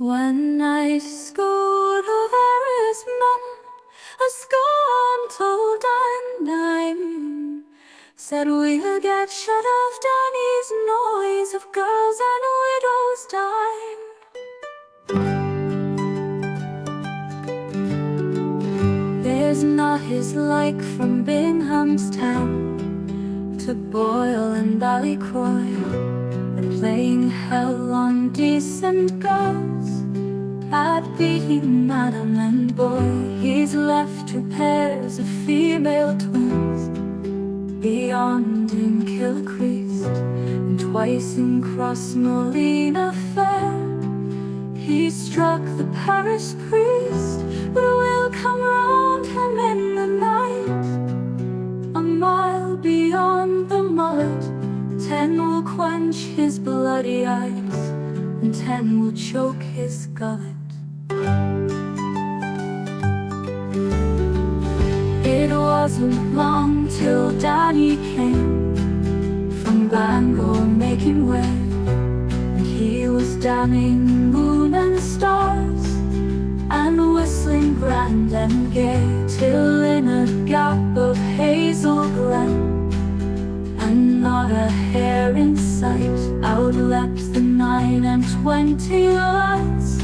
One night school of Erris men, a school untold undime, said we'll get shut of Danny's noise of girls and widows' dime. There's not his like from Bingham's town to Boyle and Ballycroy, playing hell on decent girls at beating madam and boy. He's left 2 pairs of female twins beyond in Kilcreast, and twice in Crossmolina Fair he struck the parish priest. But we'll come round him in the night, a mile beyond the mud. 10 will quench his bloody eyes, and 10 will choke his gullet. It wasn't long till Danny came from Bangor making way, and he was damning moon and stars and whistling grand and gay, till in a gap of hazel glen, and not a hair in sight, out leapt the 29 lads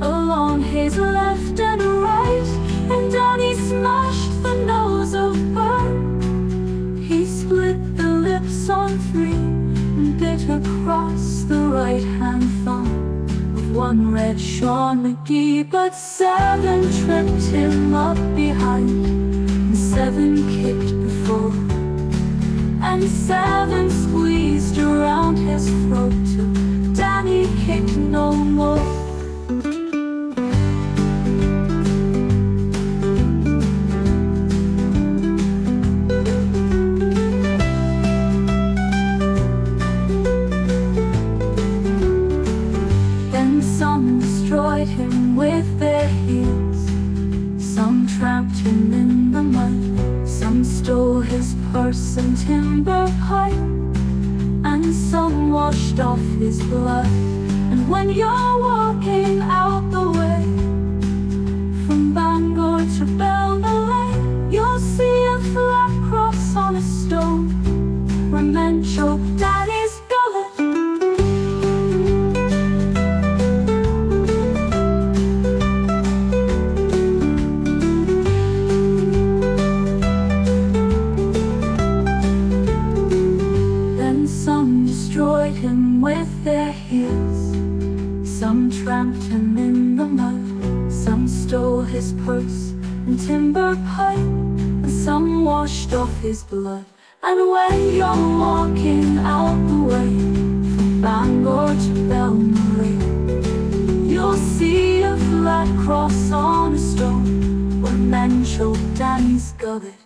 along his left and right, and Danny smashed the nose of Burn. He split the lips on 3 and bit across the right-hand thumb of one red Sean McGee. But 7 tripped him up behind, and 7 kicked before, and 7 squeezed around his throat till Danny kicked no more. Then some destroyed him with their heels, some tramped him in the mud, some stole his purse and timber pipe, and some washed off his blood. And when you're walking out the way from Bangor to Belmalay, you'll see a flat cross on a stone where men choked Danny's gullet. Some destroyed him with their heels, some tramped him in the mud, some stole his purse and timber pipe, and some washed off his blood. And when you're walking out the way from Bangor to Belmalay, you'll see a flat cross on a stone where men choked Danny's gullet.